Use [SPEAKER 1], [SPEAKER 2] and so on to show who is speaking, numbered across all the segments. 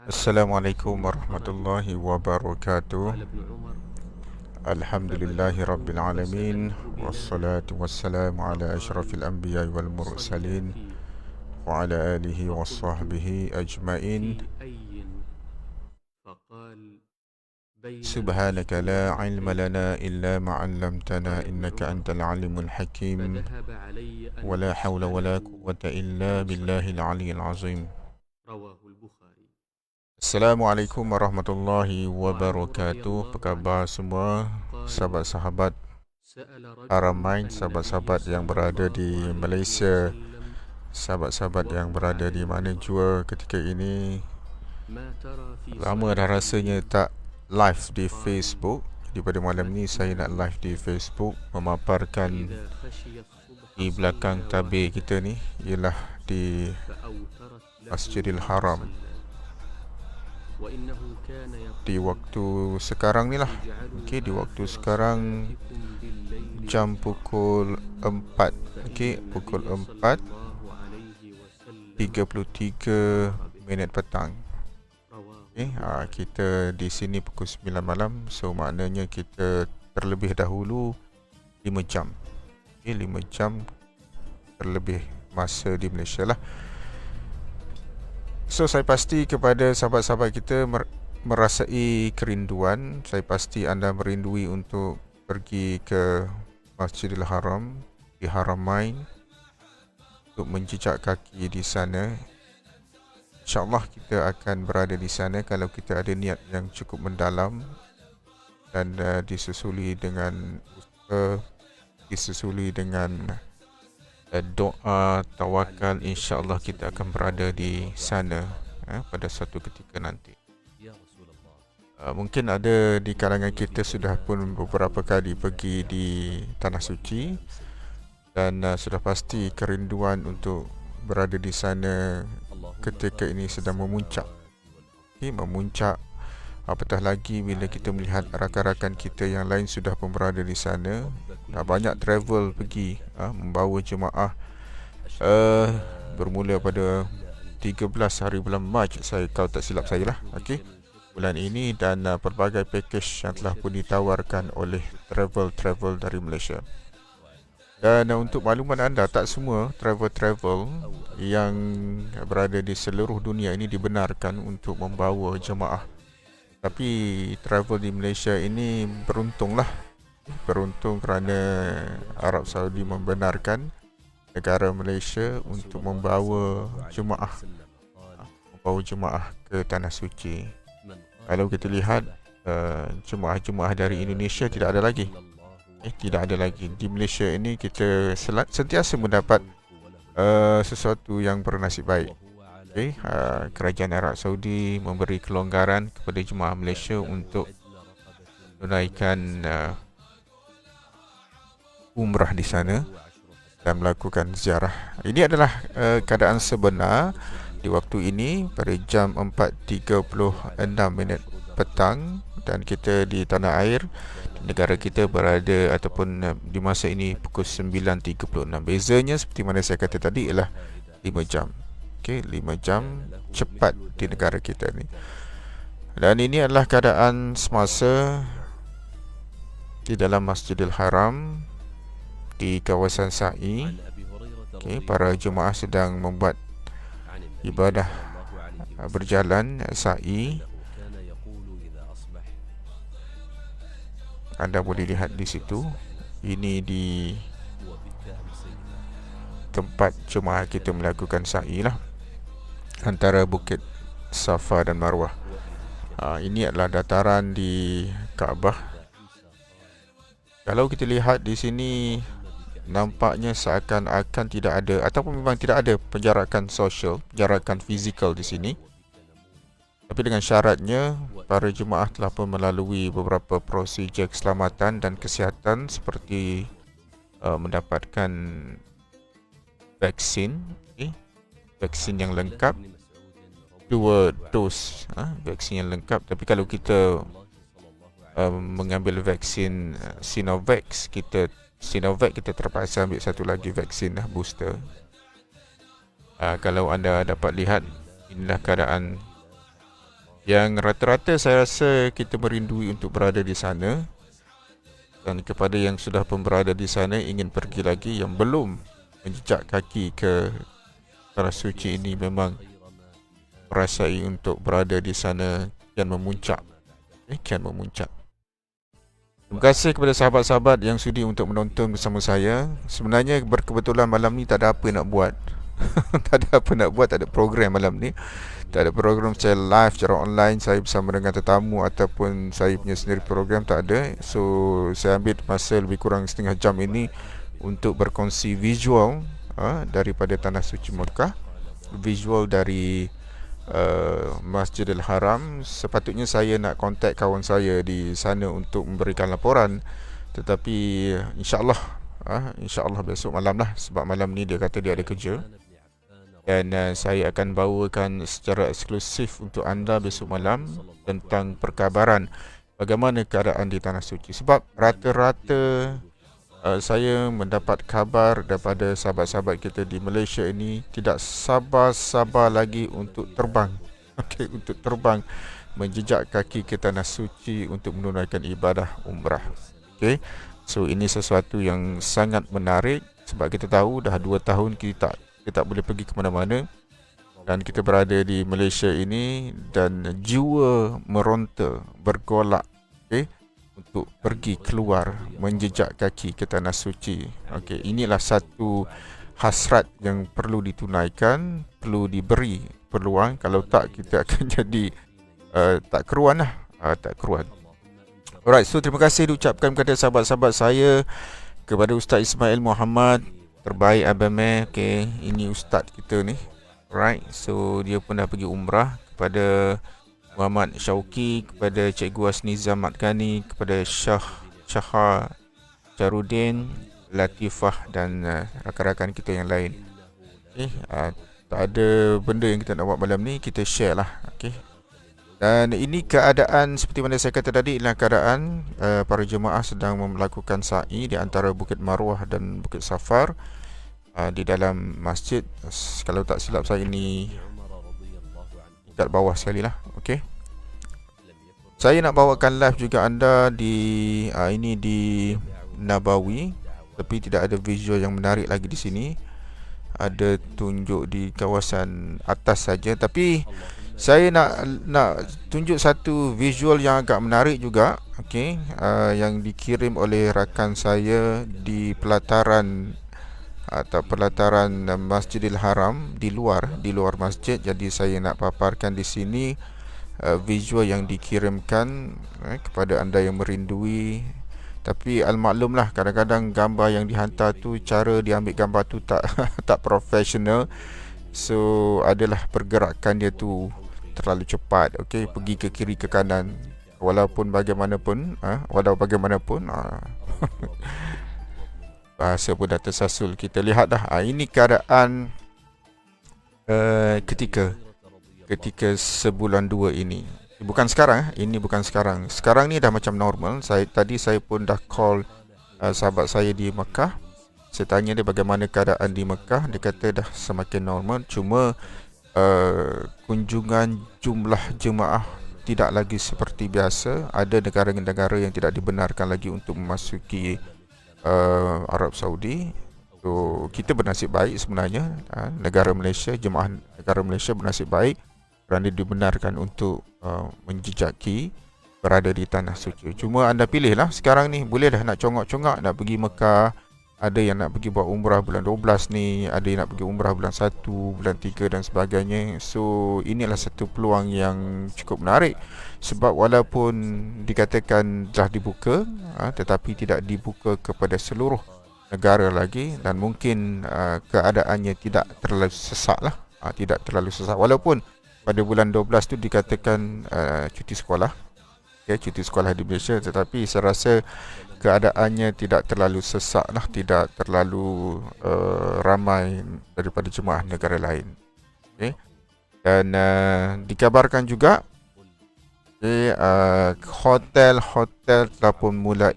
[SPEAKER 1] Assalamualaikum warahmatullahi wabarakatuh. Alhamdulillahi rabbil alamin. Wassalatu wassalamu ala ashrafil anbiya wal mursalin wa ala alihi wa sahbihi ajmain. Subhanaka la ilma lana illa ma 'allamtana innaka antal alimul hakim. Wa la hawla wa la quwwata illa billahil aliyyil azim. Assalamualaikum warahmatullahi wabarakatuh. Apa khabar semua sahabat-sahabat Haramain, sahabat-sahabat yang berada di Malaysia, sahabat-sahabat yang berada di mana jua ketika ini. Lama dah rasanya tak live di Facebook. Jadi pada malam ni saya nak live di Facebook, memaparkan di belakang tabir kita ni ialah di Masjidil Haram. Di waktu sekarang ni lah, okay, di waktu sekarang jam pukul 4, okay, pukul 4:33 petang. Okay, kita di sini pukul 9 malam. So maknanya kita terlebih dahulu 5 jam, okay, 5 jam terlebih masa di Malaysia lah. So saya pasti kepada sahabat-sahabat kita merasai kerinduan. Saya pasti anda merindui untuk pergi ke Masjidil Haram di Haramain untuk menjejak kaki di sana. InsyaAllah kita akan berada di sana kalau kita ada niat yang cukup mendalam dan disusuli dengan doa, tawakal. InsyaAllah kita akan berada di sana pada suatu ketika nanti. Mungkin ada di kalangan kita sudah pun beberapa kali pergi di Tanah Suci dan sudah pasti kerinduan untuk berada di sana ketika ini sedang memuncak. Memuncak, apatah lagi bila kita melihat rakan-rakan kita yang lain sudah pun berada di sana. Dah banyak travel pergi membawa jemaah bermula pada 13 hari bulan Mac, kalau tak silap saya lah, okay, bulan ini, dan pelbagai package yang telah pun ditawarkan oleh travel dari Malaysia. Dan untuk makluman anda, tak semua travel yang berada di seluruh dunia ini dibenarkan untuk membawa jemaah. Tapi travel di Malaysia ini beruntung kerana Arab Saudi membenarkan negara Malaysia untuk membawa jemaah ke Tanah Suci. Kalau kita lihat jemaah-jemaah dari Indonesia tidak ada lagi. Di Malaysia ini kita sentiasa mendapat sesuatu yang bernasib baik. Kerajaan Arab Saudi memberi kelonggaran kepada jemaah Malaysia untuk menunaikan umrah di sana dan melakukan ziarah. Ini adalah keadaan sebenar di waktu ini pada jam 4:36 petang, dan kita di tanah air, di negara kita berada ataupun di masa ini pukul 9:36. Bezanya seperti mana saya kata tadi ialah 5 jam. Okey, 5 jam cepat di negara kita ni. Dan ini adalah keadaan semasa di dalam Masjidil Haram di kawasan Sa'i. Okay, para jemaah sedang membuat ibadah berjalan Sa'i. Anda boleh lihat di situ. Ini di tempat jemaah kita melakukan Sa'i lah, antara Bukit Safa dan Marwah. Ini adalah dataran di Kaabah. Kalau kita lihat di sini, nampaknya seakan-akan tidak ada, ataupun memang tidak ada penjarakan sosial, penjarakan fizikal di sini. Tapi dengan syaratnya, para jemaah telah pun melalui beberapa prosedur keselamatan dan kesihatan seperti mendapatkan vaksin yang lengkap, 2 dos vaksin yang lengkap. Tapi kalau kita mengambil vaksin Sinovac, kita terpaksa ambil satu lagi vaksin booster. Kalau anda dapat lihat, inilah keadaan yang rata-rata saya rasa kita merindui untuk berada di sana, dan kepada yang sudah pun berada di sana ingin pergi lagi, yang belum menjejak kaki ke tanah suci ini, memang merasai untuk berada di sana kian memuncak. Kian memuncak. Terima kasih kepada sahabat-sahabat yang sudi untuk menonton bersama saya. Sebenarnya berkebetulan malam ni tak ada apa nak buat. Tak ada apa nak buat, tak ada program malam ni. Tak ada program secara live, secara online, saya bersama dengan tetamu ataupun saya punya sendiri program, tak ada. So saya ambil masa lebih kurang setengah jam ini untuk berkongsi visual daripada Tanah Suci Mekah, visual dari Masjidil Haram. Sepatutnya saya nak kontak kawan saya di sana untuk memberikan laporan, tetapi insyaAllah insyaAllah besok malam lah, sebab malam ni dia kata dia ada kerja. Dan saya akan bawakan secara eksklusif untuk anda besok malam tentang perkabaran bagaimana keadaan di Tanah Suci. Sebab rata-rata saya mendapat kabar daripada sahabat-sahabat kita di Malaysia ini tidak sabar-sabar lagi untuk terbang. Okey, untuk terbang menjejak kaki ke Tanah Suci untuk menunaikan ibadah umrah. Okey. So ini sesuatu yang sangat menarik sebab kita tahu dah 2 tahun kita tak boleh pergi ke mana-mana, dan kita berada di Malaysia ini dan jiwa meronta, bergolak, untuk pergi keluar menjejak kaki ke Tanah Suci. Inilah satu hasrat yang perlu ditunaikan, perlu diberi peluang. Kalau tak, kita akan jadi tak keruan lah, tak keruan. Alright, so terima kasih diucapkan kepada sahabat-sahabat saya, kepada Ustaz Ismail Muhammad, terbaik Abang Meh. Ini ustaz kita ni. Alright, so dia pun dah pergi umrah. Kepada Muhammad Syauki, kepada Cikgu Asniza Matkani, kepada Syaha Jarudin, Latifah dan rakan-rakan kita yang lain. Tak ada benda yang kita nak buat malam ni, kita share lah. Dan ini keadaan seperti mana saya kata tadi, ialah keadaan para jemaah sedang melakukan sa'i di antara Bukit Marwah dan Bukit Safar di dalam masjid. Kalau tak silap saya, ini dekat bawah sekali lah. Saya nak bawakan live juga anda di ini di Nabawi, tapi tidak ada visual yang menarik lagi di sini. Ada tunjuk di kawasan atas saja, tapi saya nak tunjuk satu visual yang agak menarik juga. Yang dikirim oleh rakan saya di pelataran atau pelataran Masjidil Haram, di luar masjid. Jadi saya nak paparkan di sini visual yang dikirimkan kepada anda yang merindui. Tapi al-maklumlah, kadang-kadang gambar yang dihantar tu, cara diambil gambar tu tak profesional. So adalah pergerakan dia tu terlalu cepat, pergi ke kiri ke kanan. Walaupun bagaimanapun bahasa pun dah tersasul. Kita lihat dah, ini keadaan ketika sebulan 2 ini. Bukan sekarang, ini bukan sekarang. Sekarang ni dah macam normal. Tadi saya pun dah call sahabat saya di Mekah. Saya tanya dia bagaimana keadaan di Mekah. Dia kata dah semakin normal. Cuma kunjungan jumlah jemaah tidak lagi seperti biasa. Ada negara-negara yang tidak dibenarkan lagi untuk memasuki Arab Saudi. So kita bernasib baik sebenarnya, negara Malaysia, jemaah negara Malaysia bernasib baik kerana dibenarkan untuk menjejaki berada di Tanah Suci. Cuma anda pilihlah sekarang ni, boleh dah nak congak-congak nak pergi Mekah. Ada yang nak pergi buat umrah bulan 12 ni, ada yang nak pergi umrah bulan 1, bulan 3 dan sebagainya. So inilah satu peluang yang cukup menarik, sebab walaupun dikatakan dah dibuka, tetapi tidak dibuka kepada seluruh negara lagi, dan mungkin keadaannya tidak terlalu sesak lah, tidak terlalu sesak. Walaupun pada bulan 12 tu dikatakan cuti sekolah, cuti sekolah di Malaysia, tetapi saya rasa keadaannya tidak terlalu sesak lah, tidak terlalu ramai daripada jemaah negara lain. Dan dikabarkan juga hotel-hotel telah pun mulai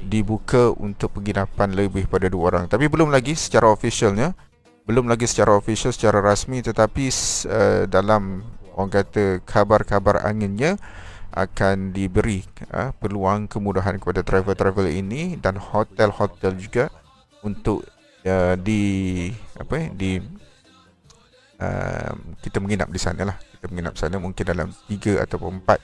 [SPEAKER 1] dibuka untuk penginapan lebih pada 2 orang. Tapi belum lagi secara official, secara rasmi, tetapi dalam orang kata kabar-kabar anginnya akan diberi peluang kemudahan kepada travel-travel ini dan hotel-hotel juga untuk kita menginap di sana lah. Kita menginap sana mungkin dalam 3 ataupun 4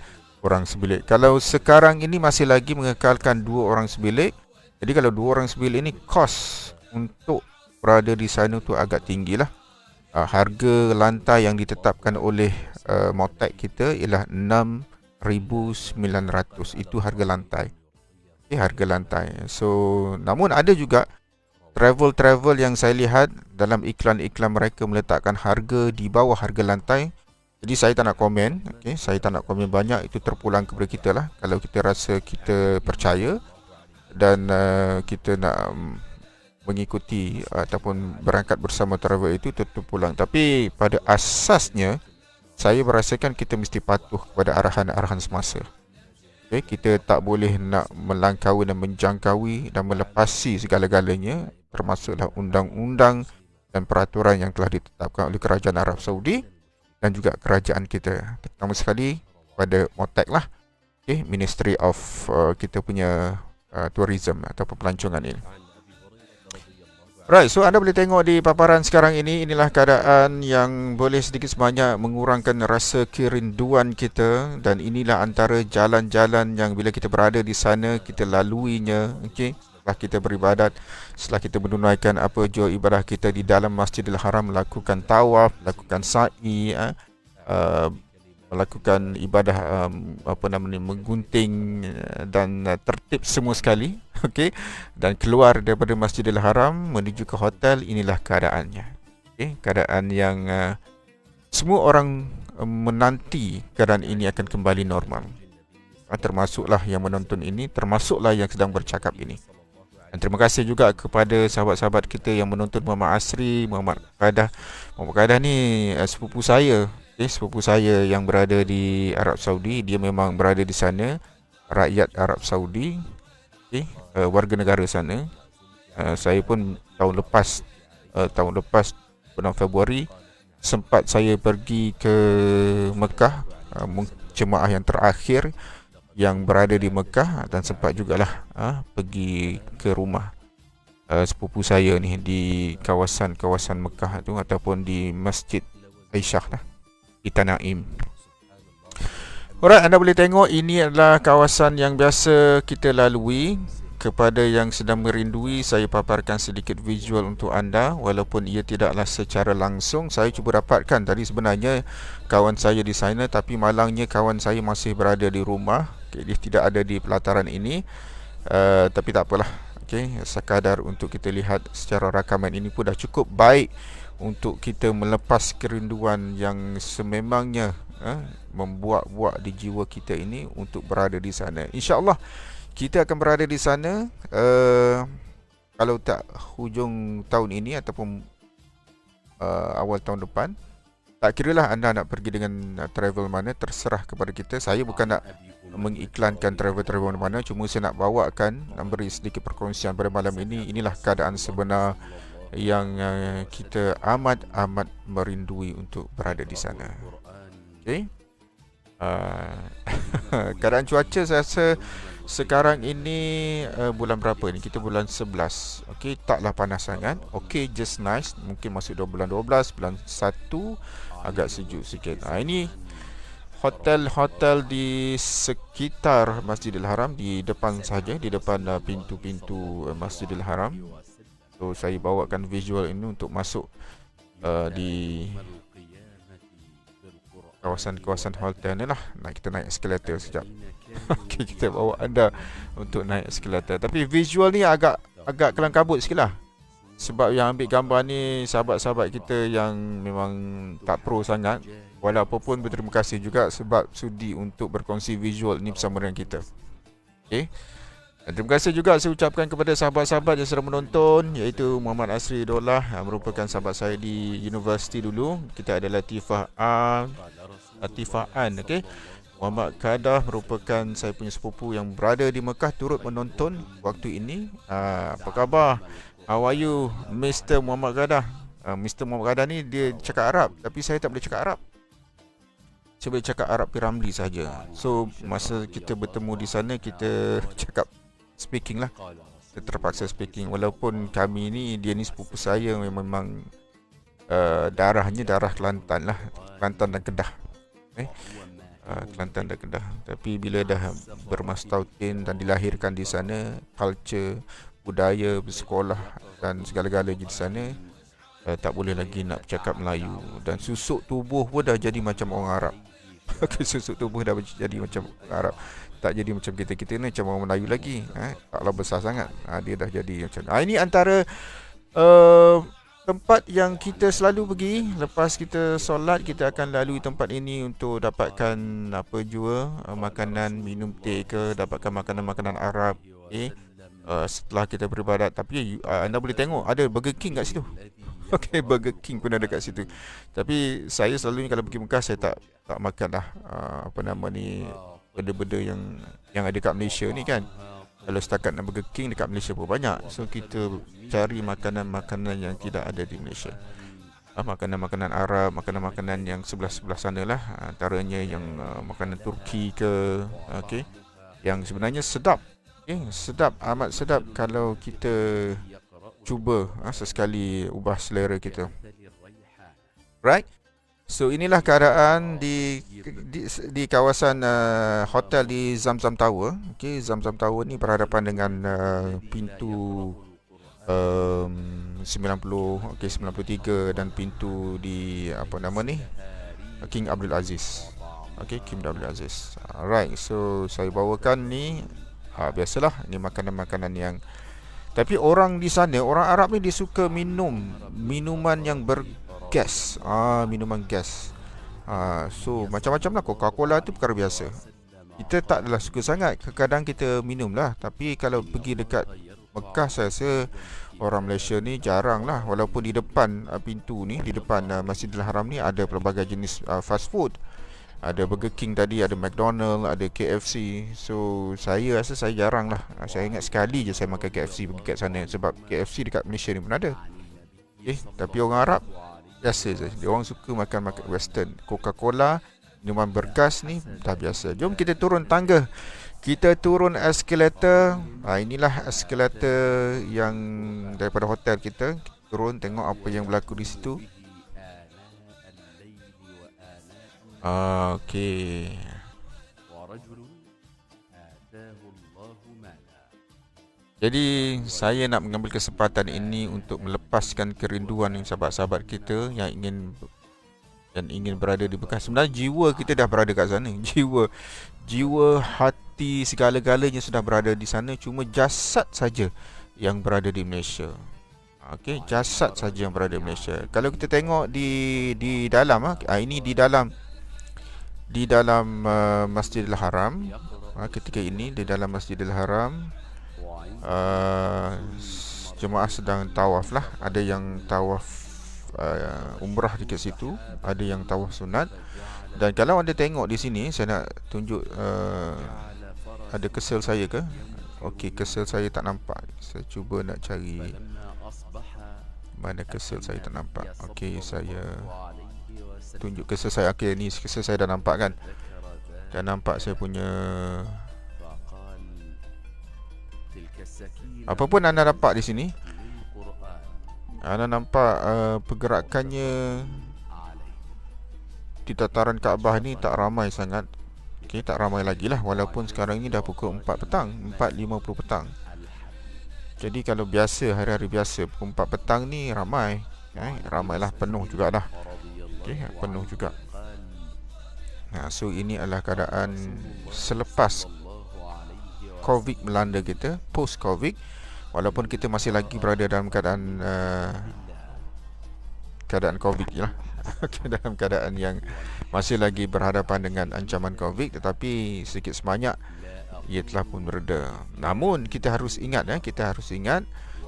[SPEAKER 1] orang sebilik. Kalau sekarang ini masih lagi mengekalkan 2 orang sebilik. Jadi kalau 2 orang sebilik ini kos untuk berada di sana tu agak tinggi lah. Harga lantai yang ditetapkan oleh Motek kita ialah 6,900. Itu harga lantai. Harga lantai. So, namun ada juga travel yang saya lihat dalam iklan-iklan mereka meletakkan harga di bawah harga lantai. Jadi saya tak nak komen, saya tak nak komen banyak, itu terpulang kepada kita lah. Kalau kita rasa kita percaya dan kita nak mengikuti ataupun berangkat bersama travel itu terpulang. Tapi pada asasnya saya merasakan kita mesti patuh kepada arahan-arahan semasa. Kita tak boleh nak melangkaui dan menjangkaui dan melepasi segala-galanya, termasuklah undang-undang dan peraturan yang telah ditetapkan oleh Kerajaan Arab Saudi dan juga kerajaan kita. Pertama sekali pada Motek lah, Ministry of kita punya tourism atau pelancongan ini. Right, so anda boleh tengok di paparan sekarang ini, inilah keadaan yang boleh sedikit sebanyak mengurangkan rasa kerinduan kita, dan inilah antara jalan-jalan yang bila kita berada di sana kita laluinya, setelah kita beribadat, setelah kita menunaikan apa jua ibadah kita di dalam Masjidil Haram, melakukan tawaf, melakukan sa'i, melakukan ibadah menggunting dan tertib semua sekali, dan keluar daripada Masjidil Haram menuju ke hotel. Inilah keadaannya, keadaan yang semua orang menanti keadaan ini akan kembali normal, termasuklah yang menonton ini, termasuklah yang sedang bercakap ini. Dan terima kasih juga kepada sahabat-sahabat kita yang menonton. Muhammad Asri, Muhammad Qadah ni sepupu saya, sepupu saya yang berada di Arab Saudi. Dia memang berada di sana, rakyat Arab Saudi, warga negara sana. Saya pun tahun lepas bulan Februari sempat saya pergi ke Mekah, jemaah yang terakhir yang berada di Mekah, dan sempat jugalah pergi ke rumah sepupu saya ni di kawasan Mekah tu, ataupun di Masjid Aisyah lah, di Tanaim. Alright, anda boleh tengok ini adalah kawasan yang biasa kita lalui. Kepada yang sedang merindui, saya paparkan sedikit visual untuk anda, walaupun ia tidaklah secara langsung. Saya cuba dapatkan tadi sebenarnya kawan saya di sana, tapi malangnya kawan saya masih berada di rumah. Dia tidak ada di pelataran ini, tapi tak apalah. Sekadar untuk kita lihat secara rakaman ini pun dah cukup baik untuk kita melepas kerinduan yang sememangnya membuat-buat di jiwa kita ini untuk berada di sana. InsyaAllah kita akan berada di sana, kalau tak hujung tahun ini ataupun awal tahun depan. Tak kiralah anda nak pergi dengan travel mana, terserah kepada kita. Saya bukan nak mengiklankan travel mana, cuma saya nak bawakan dan beri sedikit perkongsian pada malam ini. Inilah keadaan sebenar yang kita amat merindui untuk berada di sana. Keadaan cuaca saya rasa sekarang ini bulan berapa ni? Kita bulan 11. Taklah panas sangat. Just nice. Mungkin masuk bulan 12, bulan 1 agak sejuk sikit. Ini hotel-hotel di sekitar Masjidil Haram, di depan saja, di depan pintu-pintu Masjidil Haram. So saya bawakan visual ini untuk masuk di kawasan-kawasan hotel ni lah. Kita naik eskalator sekejap. Kita bawa anda untuk naik eskalator. Tapi visual ni agak kelam kabut sikit lah, sebab yang ambil gambar ni sahabat-sahabat kita yang memang tak pro sangat. Walaupun berterima kasih juga sebab sudi untuk berkongsi visual ni bersama dengan kita. Dan terima kasih juga saya ucapkan kepada sahabat-sahabat yang sedang menonton, iaitu Muhammad Asri Idollah, merupakan sahabat saya di universiti dulu. Kita ada Latifah An, Muhammad Qadah merupakan saya punya sepupu yang berada di Mekah, turut menonton waktu ini. Apa khabar? How are you, Mr. Muhammad Qadah? Mr. Muhammad Qadah ni dia cakap Arab, tapi saya tak boleh cakap Arab. saya boleh cakap Arab P. Ramli saja. So masa kita bertemu di sana, kita cakap speaking lah. Kita terpaksa speaking. Walaupun kami ni, dia ni sepupu saya, memang darahnya darah Kelantan lah, Kelantan dan Kedah. Kelantan dan Kedah. Tapi bila dah bermastautin dan dilahirkan di sana, culture, budaya, bersekolah dan segala-galanya di sana, tak boleh lagi nak bercakap Melayu. Dan susuk tubuh pun dah jadi macam orang Arab. Susuk tubuh dah jadi macam orang Arab. Tak jadi macam kita ni macam orang Melayu lagi. Taklah besar sangat. Dia dah jadi macam ini antara tempat yang kita selalu pergi. Lepas kita solat, kita akan lalui tempat ini untuk dapatkan apa jua, makanan, minum teh ke, dapatkan makanan-makanan Arab. Setelah kita beribadat. Tapi anda boleh tengok ada Burger King kat situ. Burger King pun ada kat situ. Tapi saya selalunya kalau pergi Mekah, saya tak makan lah benda-benda yang ada kat Malaysia ni kan. Kalau setakat nak Burger King dekat Malaysia pun banyak. So kita cari makanan-makanan yang tidak ada di Malaysia. Makanan-makanan Arab, makanan-makanan yang sebelah-sebelah sana lah. Antaranya yang makanan Turki ke, yang sebenarnya sedap. Sedap, amat sedap kalau kita cuba sesekali ubah selera kita. Right? So inilah keadaan di kawasan hotel di Zamzam Tower. Zamzam Tower ni berhadapan dengan pintu 90, 93 dan pintu di King Abdul Aziz. King Abdul Aziz. Alright, so saya bawakan ni biasalah, ni makanan-makanan yang, tapi orang di sana, orang Arab ni dia suka minuman yang bergas. Minuman gas. So macam-macam lah. Coca-Cola tu perkara biasa. Kita tak adalah suka sangat. Kadang-kadang kita minum lah. Tapi kalau pergi dekat Mekah, saya rasa orang Malaysia ni jarang lah. Walaupun di depan pintu ni, di depan Masjidil Haram ni, ada pelbagai jenis fast food. Ada Burger King tadi, ada McDonald, ada KFC. So saya rasa saya jarang lah. Saya ingat sekali je saya makan KFC pergi kat sana. Sebab KFC dekat Malaysia ni pun ada. Tapi orang Arab biasa je. Dia orang suka makan western. Coca-Cola, minuman bergas ni dah biasa. Jom kita turun tangga. Kita turun eskalator. Inilah eskalator yang daripada hotel kita. Kita turun tengok apa yang berlaku di situ. Jadi saya nak mengambil kesempatan ini untuk melepaskan kerinduan sahabat-sahabat kita yang ingin berada di Mekah. Sebenarnya jiwa kita dah berada kat sana. Jiwa, hati, segala-galanya sudah berada di sana. Cuma jasad saja yang berada di Malaysia. Jasad saja yang berada di Malaysia. Kalau kita tengok di dalam, ini di dalam Masjidil Haram. Ketika ini di dalam Masjidil Haram, jemaah sedang tawaf lah. Ada yang tawaf umrah di situ, ada yang tawaf sunat. Dan kalau anda tengok di sini, saya nak tunjuk, ada kesel saya ke? Kesel saya tak nampak. Saya cuba nak cari mana kesel saya tak nampak. Saya tunjuk kesel saya. Ni kesel saya dah nampak kan? Dah nampak saya punya. Apa pun anda dapat di sini, anda nampak pergerakannya di dataran Kaabah ni tak ramai sangat. Tak ramai lagi lah. Walaupun sekarang ni dah pukul 4 petang, 4.50 petang. Jadi kalau biasa, hari-hari biasa, pukul 4 petang ni ramai. Ramailah, penuh juga dah. Penuh juga. So ini adalah keadaan selepas Covid melanda kita, post Covid. Walaupun kita masih lagi berada dalam keadaan Covid lah. Dalam keadaan yang masih lagi berhadapan dengan ancaman Covid, tetapi sedikit sebanyak ia telah pun mereda. Namun kita harus ingat,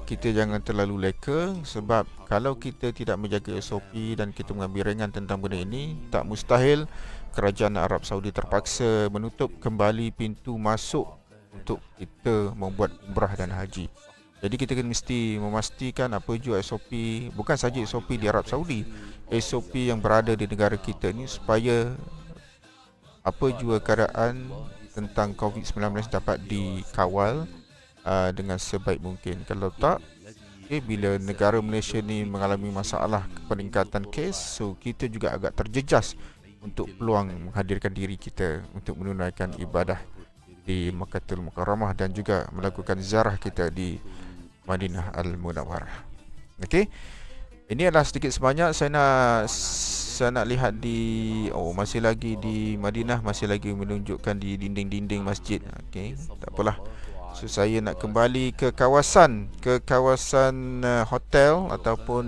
[SPEAKER 1] kita jangan terlalu leka. Sebab kalau kita tidak menjaga SOP dan kita mengambil ringan tentang benda ini, tak mustahil kerajaan Arab Saudi terpaksa menutup kembali pintu masuk untuk kita membuat umrah dan haji. Jadi kita mesti memastikan apa jua SOP, bukan saja SOP di Arab Saudi, SOP yang berada di negara kita ni, supaya apa jua keadaan tentang COVID-19 dapat dikawal dengan sebaik mungkin. Kalau tak, bila negara Malaysia ni mengalami masalah peningkatan kes, so kita juga agak terjejas untuk peluang menghadirkan diri kita untuk menunaikan ibadah di Makkahul Mukarramah dan juga melakukan ziarah kita di Madinah Al-Munawwarah. Okey. Ini adalah sedikit sebanyak saya nak lihat di masih lagi di Madinah, masih lagi menunjukkan di dinding-dinding masjid. Okey, tak apalah. So saya nak kembali ke kawasan hotel ataupun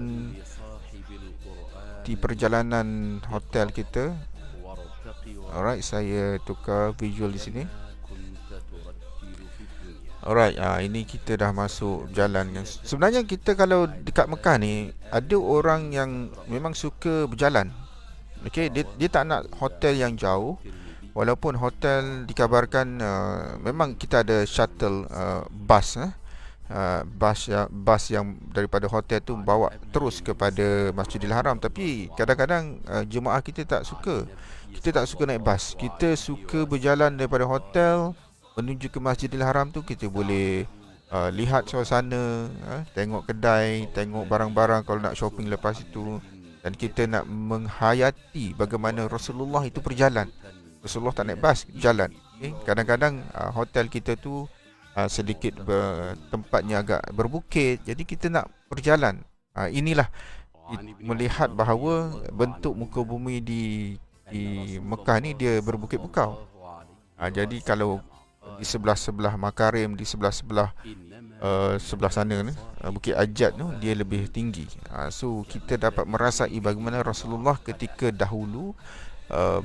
[SPEAKER 1] di perjalanan hotel kita. Alright, saya tukar visual di sini. Alright, ini kita dah masuk jalan. Sebenarnya kita kalau dekat Mekah ni, ada orang yang memang suka berjalan. Okay, dia tak nak hotel yang jauh. Walaupun hotel dikabarkan memang kita ada shuttle bus bus yang daripada hotel tu bawa terus kepada Masjidil Haram. Tapi kadang-kadang jemaah kita tak suka. Kita tak suka naik bas. Kita suka berjalan daripada hotel menuju ke Masjidil Haram tu. Kita boleh lihat suasana, tengok kedai, tengok barang-barang kalau nak shopping lepas itu. Dan kita nak menghayati bagaimana Rasulullah itu berjalan. Rasulullah tak naik bas, jalan. Kadang-kadang hotel kita tu sedikit tempatnya agak berbukit, jadi kita nak berjalan. Inilah melihat bahawa bentuk muka bumi di Mekah ni dia berbukit bukau. Jadi kalau di sebelah-sebelah Makarim, di sebelah-sebelah sebelah sana ni, Bukit Ajat tu dia lebih tinggi. So kita dapat merasai bagaimana Rasulullah ketika dahulu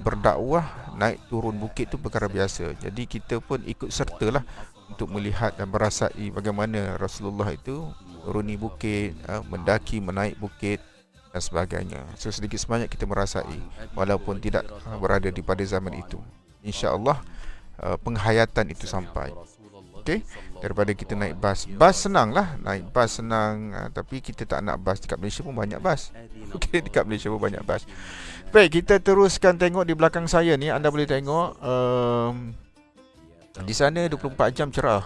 [SPEAKER 1] berdakwah naik turun bukit tu perkara biasa. Jadi kita pun ikut sertalah untuk melihat dan merasai bagaimana Rasulullah itu turuni bukit, mendaki, menaik bukit dan sebagainya. So sedikit sebanyak kita merasai walaupun tidak berada di pada zaman itu. InsyaAllah penghayatan itu sampai. Okey, daripada kita naik bas. Bas senang lah, naik bas senang, tapi kita tak nak bas. Dekat Malaysia pun banyak bas. Okey, dekat Malaysia pun banyak bas. Baik, kita teruskan tengok di belakang saya ni. Anda boleh tengok di sana 24 jam cerah.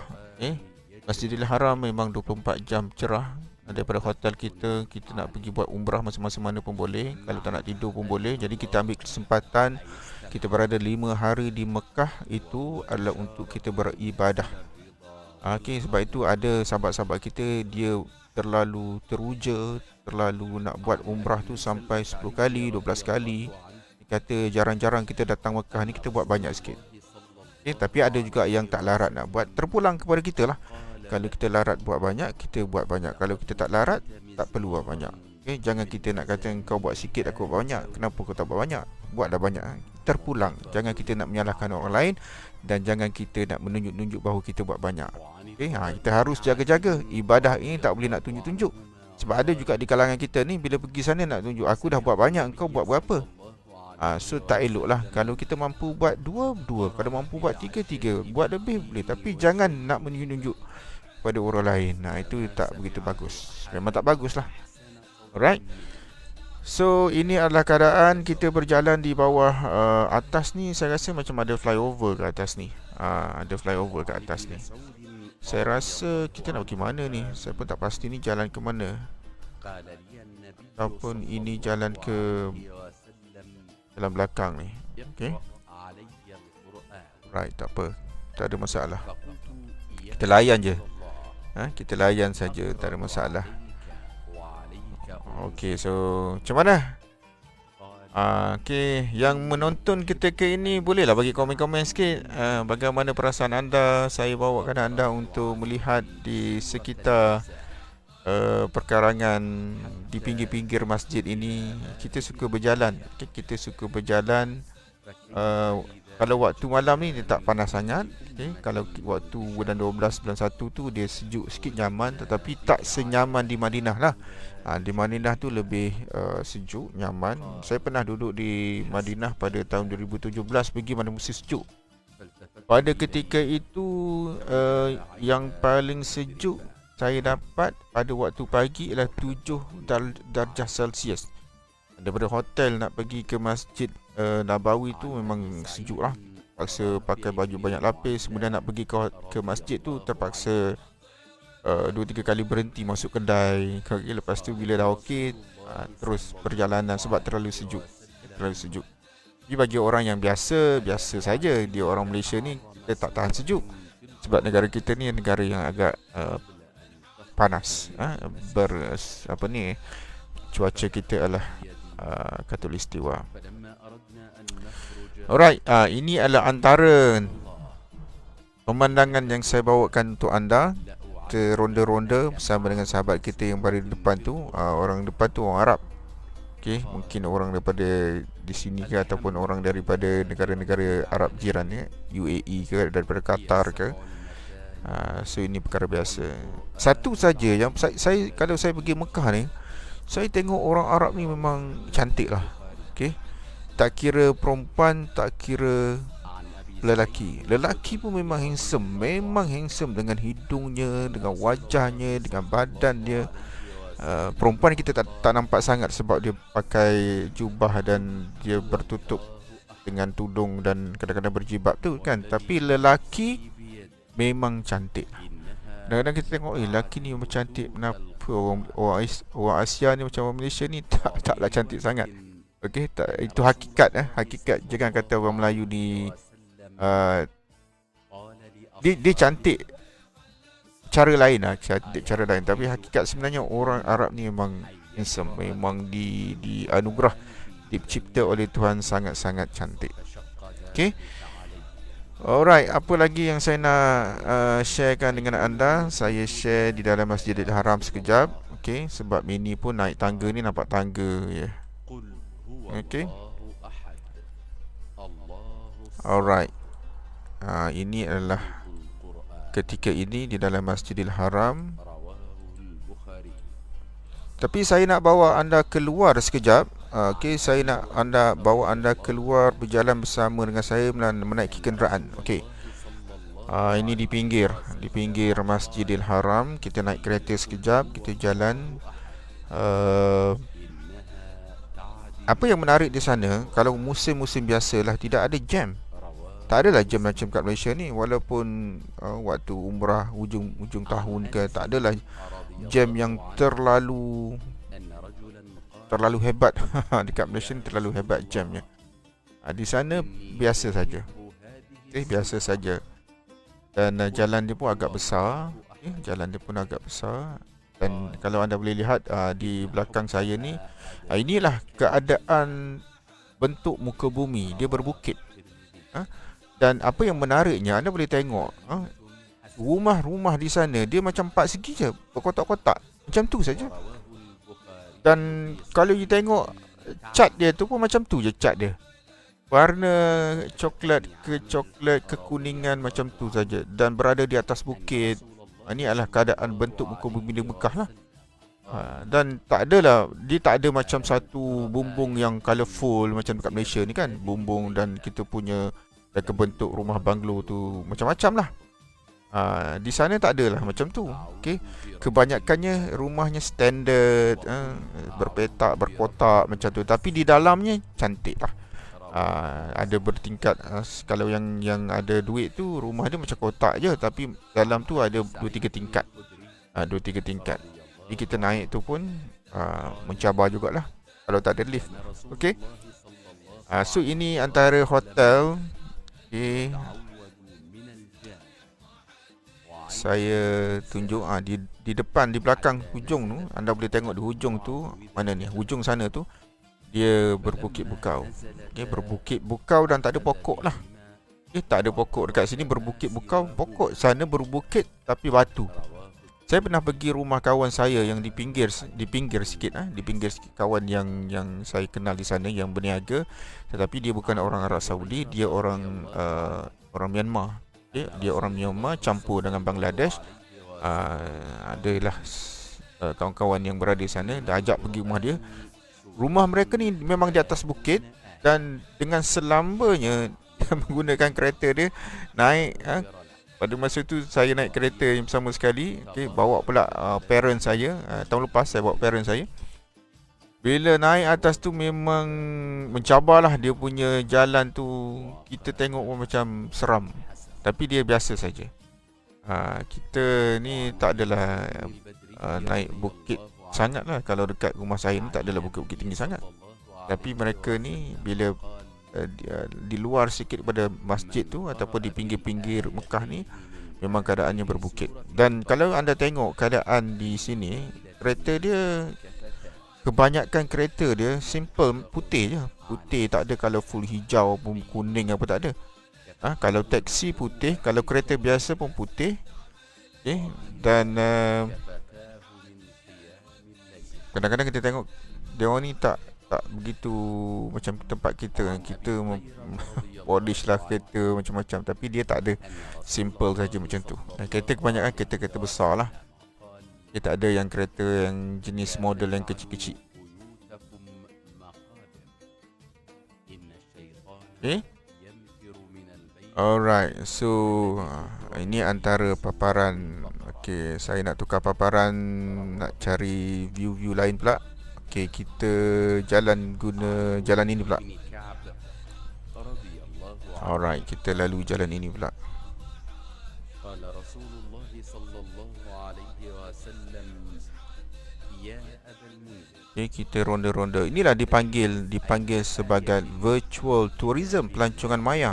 [SPEAKER 1] Masjidil Haram memang 24 jam cerah. Daripada hotel kita nak pergi buat umrah masa-masa mana pun boleh. Kalau tak nak tidur pun boleh. Jadi kita ambil kesempatan. Kita berada 5 hari di Mekah, itu adalah untuk kita beribadah. Okey, sebab itu ada sahabat-sahabat kita, dia terlalu teruja, terlalu nak buat umrah tu sampai 10 kali, 12 kali. Dia kata jarang-jarang kita datang Mekah ni, kita buat banyak sikit. Tapi ada juga yang tak larat nak buat. Terpulang kepada kita lah. Kalau kita larat buat banyak, kita buat banyak. Kalau kita tak larat, tak perlu buat banyak. Jangan kita nak kata kau buat sikit, aku buat banyak. Kenapa kau tak buat banyak? Buat dah banyak. Terpulang. Jangan kita nak menyalahkan orang lain, dan jangan kita nak menunjuk-nunjuk bahawa kita buat banyak. Kita harus jaga-jaga. Ibadah ini tak boleh nak tunjuk-tunjuk. Sebab ada juga di kalangan kita ni, bila pergi sana nak tunjuk, aku dah buat banyak, kau buat berapa? So tak elok lah. Kalau kita mampu buat 2, kalau mampu buat 3, buat lebih boleh. Tapi jangan nak menunjuk pada orang lain. Itu tak begitu bagus. Memang tak bagus lah. Alright. So ini adalah keadaan kita berjalan di bawah atas ni. Saya rasa macam ada flyover ke atas ni. Ada flyover ke atas ni. Saya rasa kita nak pergi mana ni. Saya pun tak pasti ni jalan ke mana, ataupun ini jalan ke dalam belakang ni. Okay, right, tak apa, tak ada masalah. Kita layan je. Kita layan saja, tak ada masalah. Okay, so macam mana? Okay, yang menonton ketika ini bolehlah bagi komen-komen sikit. Bagaimana perasaan anda? Saya bawakan anda untuk melihat di sekitar perkarangan di pinggir-pinggir masjid ini. Kita suka berjalan. Kita suka berjalan. Kalau waktu malam ni dia tak panas sangat. Kalau waktu bulan 12, bulan 1 tu dia sejuk sikit, nyaman. Tetapi tak senyaman di Madinah lah. Di Madinah tu lebih sejuk, nyaman. Saya pernah duduk di Madinah pada tahun 2017, pergi mana musim sejuk. Pada ketika itu yang paling sejuk saya dapat pada waktu pagi ialah 7 darjah Celsius. Daripada hotel nak pergi ke masjid Nabawi tu memang sejuk lah. Terpaksa pakai baju banyak lapis. Kemudian nak pergi ke masjid tu terpaksa 2-3 kali berhenti masuk kedai. Lepas tu bila dah okey, terus perjalanan sebab terlalu sejuk. Jadi bagi orang yang biasa saja, dia orang Malaysia ni, kita tak tahan sejuk. Sebab negara kita ni negara yang agak panas. Cuaca kita adalah khatulistiwa. Alright, ini adalah antara pemandangan yang saya bawakan untuk anda. Kita ronda-ronda bersama dengan sahabat kita yang berada di depan tu. Orang depan tu orang Arab. Okay, mungkin orang daripada di sini ke, ataupun orang daripada negara-negara Arab jiran ya, UAE ke, daripada Qatar ke. So ini perkara biasa. Satu saja yang saya kalau saya pergi Mekah ni, saya tengok orang Arab ni memang cantik lah. Okay, tak kira perempuan, tak kira lelaki. Lelaki pun memang handsome dengan hidungnya, dengan wajahnya, dengan badan dia. Perempuan kita tak nampak sangat sebab dia pakai jubah dan dia bertutup dengan tudung dan kadang-kadang berjilbab tu kan. Tapi lelaki memang cantik. Kadang-kadang kita tengok lelaki ni memang cantik. Kenapa orang Asia ni macam orang Malaysia ni taklah cantik sangat. Okey, itu hakikat. Hakikat. Jangan kata orang Melayu ni dia cantik cara lain lah, cantik cara lain. Tapi hakikat sebenarnya orang Arab ni memang handsome, memang dianugerah, dicipta oleh Tuhan sangat-sangat cantik. Okey. Alright, apa lagi yang saya nak sharekan dengan anda? Saya share di dalam Masjidil Haram sekejap. Okey, sebab Mini pun naik tangga ni, nampak tangga ya. Okey. Alright. Ini adalah ketika ini di dalam Masjidil Haram. Tapi saya nak bawa anda keluar sekejap. Okey, saya nak bawa anda keluar, berjalan bersama dengan saya menaiki kenderaan. Okey. Ini di pinggir Masjidil Haram. Kita naik kereta sekejap, kita jalan. Apa yang menarik di sana, kalau musim-musim biasalah tidak ada jam. Tak adalah jam macam kat Malaysia ni. Walaupun waktu umrah hujung tahun ke, tak adalah jam yang terlalu hebat. Dekat Malaysia ni terlalu hebat jamnya. Di sana biasa saja. Biasa saja. Dan jalan dia pun agak besar. Dan kalau anda boleh lihat di belakang saya ni, inilah keadaan bentuk muka bumi. Dia berbukit. Dan apa yang menariknya, anda boleh tengok rumah-rumah di sana dia macam 4 segi je, berkotak-kotak. Macam tu saja. Dan kalau you tengok cat dia tu pun macam tu je cat dia. Warna coklat, kekuningan macam tu saja, dan berada di atas bukit. Ini adalah keadaan bentuk muka bumi di Mekah lah. Dan dia tak ada macam satu bumbung yang colourful macam dekat Malaysia ni kan. Bumbung dan kita punya bentuk rumah banglo tu macam-macam lah. Di sana tak adalah macam tu. Okay. Kebanyakannya rumahnya standard, berpetak, berkotak macam tu. Tapi di dalamnya cantik lah. Ada bertingkat. Kalau yang ada duit tu, rumah dia macam kotak je, tapi dalam tu ada 2-3 tingkat. 2-3 tingkat. Jadi kita naik tu pun mencabar jugalah kalau tak ada lift. Okay. So ini antara hotel. Okay. Saya tunjuk di depan, di belakang hujung tu, anda boleh tengok di hujung tu, mana ni, hujung sana tu, dia berbukit bukau. Okay, berbukit bukau dan tak ada pokok lah. Okay, tak ada pokok dekat sini, berbukit bukau. Pokok sana berbukit tapi batu. Saya pernah pergi rumah kawan saya yang di pinggir sikit, kawan yang saya kenal di sana, yang berniaga, tetapi dia bukan orang Arab Saudi, dia orang Myanmar. Okay, dia orang Myanmar campur dengan Bangladesh. Adalah kawan-kawan yang berada di sana, dah ajak pergi rumah dia. Rumah mereka ni memang di atas bukit, dan dengan selambanya dia menggunakan kereta dia naik. Pada masa tu saya naik kereta yang bersama sekali. Okay, bawa pula parents saya. Tahun lepas saya bawa parents saya. Bila naik atas tu memang mencabarlah dia punya jalan tu. Kita tengok pun macam seram. Tapi dia biasa saja. Kita ni tak adalah naik bukit sangat lah. Kalau dekat rumah saya ni tak adalah bukit-bukit tinggi sangat. Tapi mereka ni bila di luar sikit pada masjid tu ataupun di pinggir-pinggir Mekah ni, memang keadaannya berbukit. Dan kalau anda tengok keadaan di sini, kereta dia, kebanyakan kereta dia simple, putih je. Putih, tak ada colourful hijau pun, kuning apa tak ada. Kalau taksi putih, kalau kereta biasa pun putih. Okay. Dan kadang-kadang kita tengok dia orang ni tak begitu macam tempat kita. Kita polish lah kereta macam-macam, tapi dia tak ada, simple saja macam tu. Dan kereta kebanyakan kereta-kereta besar lah. Dia tak ada yang kereta yang jenis model yang kecil-kecil. Okay. Alright, so ini antara paparan. Okay, saya nak tukar paparan, nak cari view-view lain pula. Okay, kita guna jalan ini pula. Alright, kita lalu jalan ini pula. Okay, kita ronda-ronda. Inilah dipanggil sebagai virtual tourism, pelancongan maya.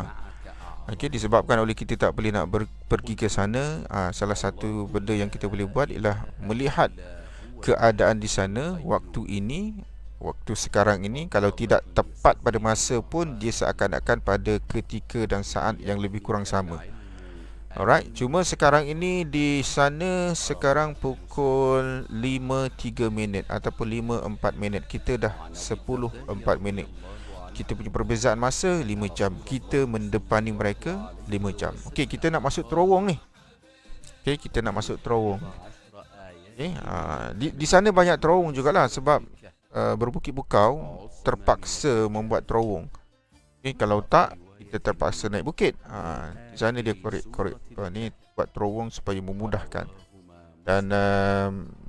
[SPEAKER 1] Okay, disebabkan oleh kita tak boleh nak pergi ke sana. Salah satu benda yang kita boleh buat ialah melihat keadaan di sana waktu sekarang ini. Kalau tidak tepat pada masa pun, dia seakan-akan pada ketika dan saat yang lebih kurang sama. Alright, cuma sekarang ini di sana sekarang pukul 5.03 ataupun 5.04. Kita dah 10.04. Kita punya perbezaan masa 5 jam. Kita mendepani mereka 5 jam. Okey, kita nak masuk terowong ni. Okey, kita nak masuk terowong. Okey, di sana banyak terowong jugalah sebab berbukit bukau terpaksa membuat terowong. Okey, kalau tak kita terpaksa naik bukit. Di sana dia korek ni buat terowong supaya memudahkan. Dan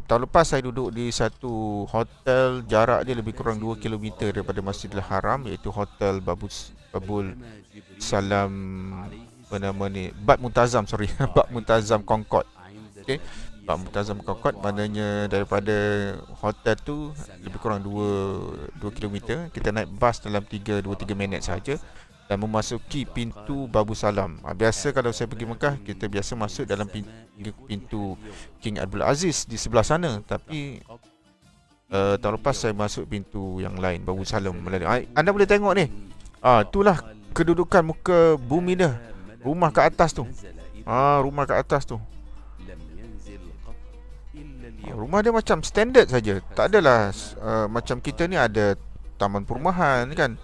[SPEAKER 1] tahun lepas saya duduk di satu hotel, jarak dia lebih kurang 2 km daripada Masjidil Haram, iaitu Hotel Babul Salam, apa nama ni, Bab Muntazam Concord. Okey, Bab Muntazam Concord, maknanya daripada hotel tu lebih kurang 2 km. Kita naik bas dalam 2-3 minit saja dan memasuki pintu Babu Salam. Biasa kalau saya pergi Mekah, kita biasa masuk dalam pintu King Abdul Aziz di sebelah sana. Tapi tahun lepas saya masuk pintu yang lain, Babu Salam. Anda boleh tengok ni, itulah kedudukan muka bumi dia. Rumah kat atas tu. Rumah kat atas tu. Rumah dia macam standard saja. Tak adalah macam kita ni ada taman perumahan kan.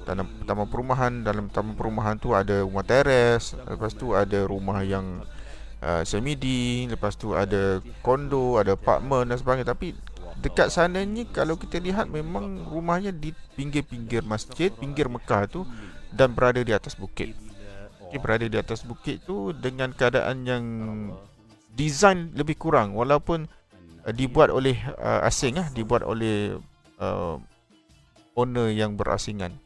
[SPEAKER 1] Taman perumahan, dalam taman perumahan tu ada rumah teres, lepas tu ada rumah yang semidi, lepas tu ada kondo, ada apartmen dan sebagainya. Tapi dekat sana ni kalau kita lihat memang rumahnya di pinggir-pinggir masjid, pinggir Mekah tu, dan berada di atas bukit. Okay, berada di atas bukit tu dengan keadaan yang design lebih kurang, walaupun dibuat oleh asing, dibuat oleh owner yang berasingan.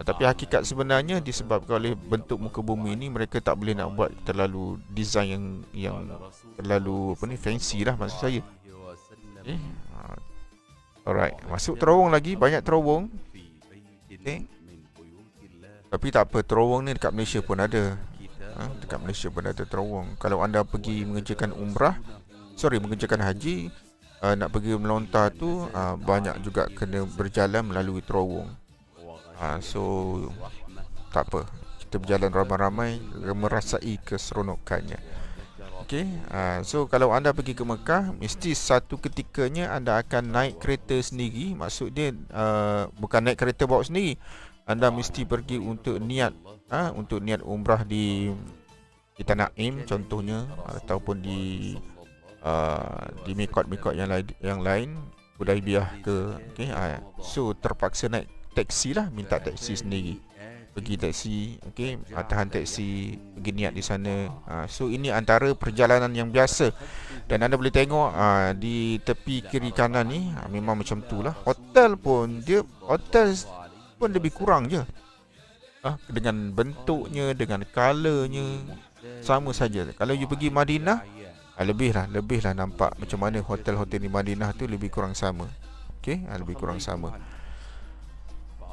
[SPEAKER 1] Tapi hakikat sebenarnya disebabkan oleh bentuk muka bumi ini, mereka tak boleh nak buat terlalu design yang terlalu fancy lah maksud saya. Okay. Alright, masuk terowong lagi, banyak terowong. Okay. Tapi tak apa, terowong ni dekat Malaysia pun ada. Dekat Malaysia pun ada terowong. Kalau anda pergi mengerjakan haji, nak pergi melontar tu, banyak juga kena berjalan melalui terowong. So tak apa, kita berjalan ramai-ramai, merasai keseronokannya. Okay, so kalau anda pergi ke Mekah, mesti satu ketikanya anda akan naik kereta sendiri. Maksud dia bukan naik kereta bawa sendiri. Anda mesti pergi untuk niat umrah di Tanah Im contohnya, ataupun di mikot-mikot yang lain, Hudaibiyah ke. Okay, so terpaksa naik taksi lah, minta taksi sendiri. pergi taksi, okey, tahan taksi, pergi niat di sana. So ini antara perjalanan yang biasa. Dan anda boleh tengok di tepi kiri kanan ni memang macam tu lah. Hotel pun lebih kurang je. Dengan bentuknya, dengan colornya sama saja. Kalau you pergi Madinah, lebih lah nampak macam mana hotel-hotel di Madinah tu lebih kurang sama. Okey, lebih kurang sama.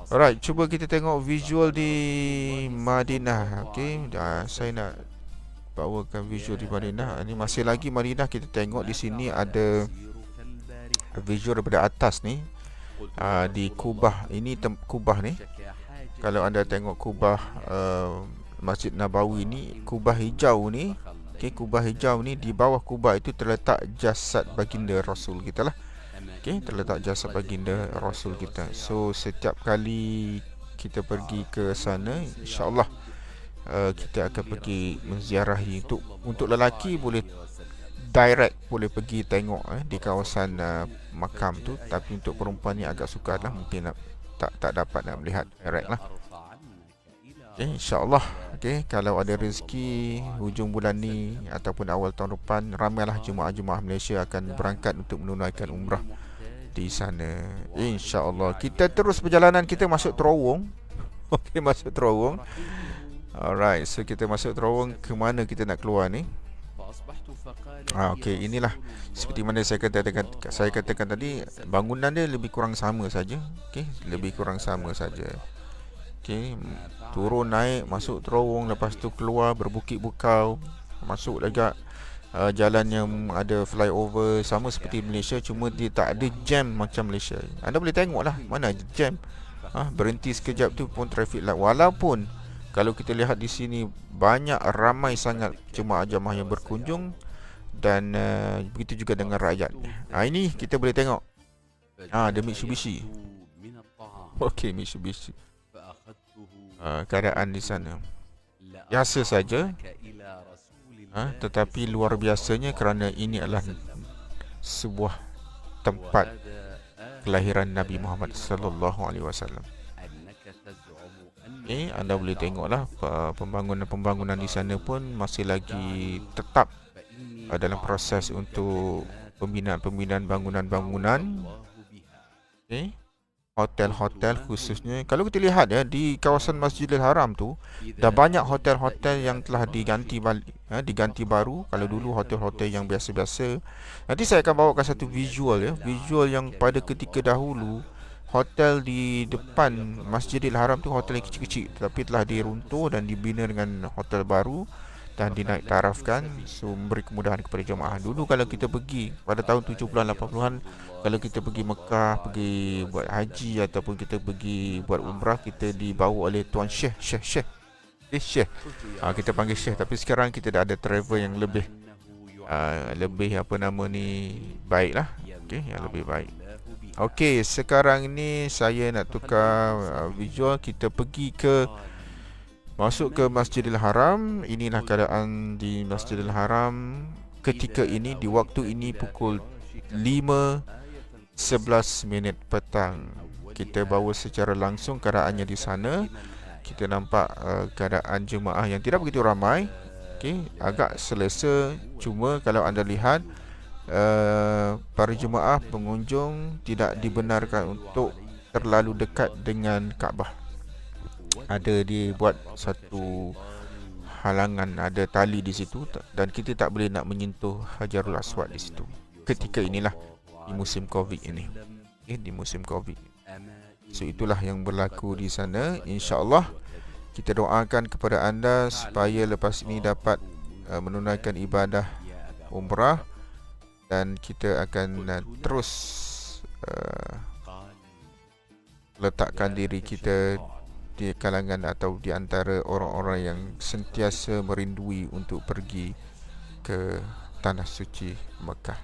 [SPEAKER 1] Alright, cuba kita tengok visual di Madinah. Okey, saya nak bawakan visual di Madinah. Ini masih lagi Madinah, kita tengok di sini ada visual daripada atas ni. Di Kubah, ini Kubah ni. Kalau anda tengok Kubah Masjid Nabawi ni, Kubah hijau ni, okey, Kubah hijau ni, di bawah Kubah itu terletak jasad baginda Rasul kita lah. Okey, terletak jasad baginda Rasul kita. So setiap kali kita pergi ke sana, insya-Allah kita akan pergi menziarahi. Untuk lelaki boleh direct, boleh pergi tengok di kawasan makam tu, tapi untuk perempuan ni agak sukar lah, mungkin tak dapat nak melihat direct lah. Okay, insya-Allah. Okay, kalau ada rezeki hujung bulan ni ataupun awal tahun depan, ramailah jemaah-jemaah Malaysia akan berangkat untuk menunaikan umrah di sana. Insya-Allah. Kita terus perjalanan kita masuk terowong. Okey, masuk terowong. Alright, so kita masuk terowong. Ke mana kita nak keluar ni? Okey, inilah seperti mana saya katakan tadi, bangunan dia lebih kurang sama saja. Okey, lebih kurang sama saja. Okey, turun naik masuk terowong, lepas tu keluar berbukit bukau, masuk dekat jalan yang ada flyover, sama seperti Malaysia, cuma dia tak ada jam macam Malaysia. Anda boleh tengok lah mana jam. Berhenti sekejap tu pun traffic light. Walaupun kalau kita lihat di sini banyak, ramai sangat jemaah-jemaah yang berkunjung, dan begitu juga dengan rakyat. Ini kita boleh tengok ada Mitsubishi. Okey, Mitsubishi. Keadaan di sana biasa saja, tetapi luar biasanya kerana ini adalah sebuah tempat kelahiran Nabi Muhammad sallallahu alaihi wasallam. Anda boleh tengoklah pembangunan di sana pun masih lagi tetap dalam proses untuk pembinaan bangunan-bangunan. Hotel-hotel khususnya, kalau kita lihat di kawasan Masjidil Haram tu dah banyak hotel-hotel yang telah diganti baru. Kalau dulu hotel-hotel yang biasa-biasa, nanti saya akan bawakan satu visual visual yang pada ketika dahulu hotel di depan Masjidil Haram tu hotel yang kecil-kecil, tetapi telah diruntuh dan dibina dengan hotel baru dan dinaik tarafkan, so memberi kemudahan kepada jemaah. Dulu kalau kita pergi pada tahun 70-an 80-an, kalau kita pergi Mekah, pergi buat haji ataupun kita pergi buat umrah, kita dibawa oleh tuan Syekh. Kita panggil Syekh, tapi sekarang kita dah ada travel yang lebih baiklah. Okey, yang lebih baik. Okey, sekarang ni saya nak tukar visual, kita pergi masuk ke Masjidil Haram. Inilah keadaan di Masjidil Haram ketika ini, di waktu ini pukul 5:11 petang. Kita bawa secara langsung keadaannya di sana. Kita nampak keadaan jemaah yang tidak begitu ramai. Okey, agak selesa. Cuma kalau anda lihat para jemaah pengunjung tidak dibenarkan untuk terlalu dekat dengan Kaabah. Ada dibuat satu halangan, ada tali di situ, dan kita tak boleh nak menyentuh Hajarul Aswad di situ. Ketika inilah di musim Covid ini. Di musim Covid. So itulah yang berlaku di sana. InsyaAllah kita doakan kepada anda supaya lepas ini dapat menunaikan ibadah umrah, dan kita akan terus letakkan diri kita di kalangan atau di antara orang-orang yang sentiasa merindui untuk pergi ke tanah suci Mekah.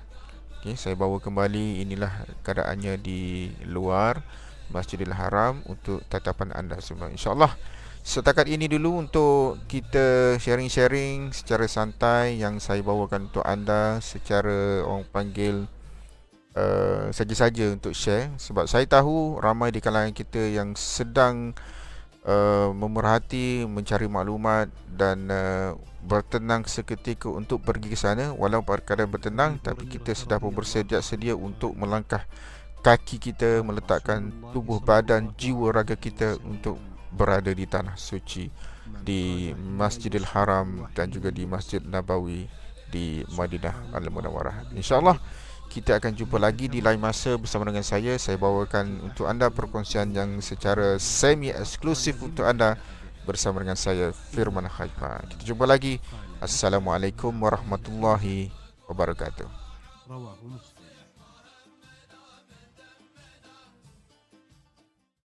[SPEAKER 1] Okey, saya bawa kembali, inilah keadaannya di luar Masjidil Haram untuk tatapan anda semua. InsyaAllah setakat ini dulu untuk kita sharing-sharing secara santai yang saya bawakan untuk anda, secara orang panggil saja-saja untuk share, sebab saya tahu ramai di kalangan kita yang sedang memerhati, mencari maklumat dan bertenang seketika untuk pergi ke sana. Walau pada keadaan bertenang, tapi kita sudah pun bersedia sedia untuk melangkah kaki kita, meletakkan tubuh badan, jiwa raga kita untuk berada di tanah suci, di Masjidil Haram dan juga di Masjid Nabawi di Madinah Al-Munawwarah. InsyaAllah kita akan jumpa lagi di lain masa bersama dengan saya. Saya bawakan untuk anda perkongsian yang secara semi eksklusif untuk anda bersama dengan saya, Firman Haifa. Kita jumpa lagi. Assalamualaikum warahmatullahi wabarakatuh.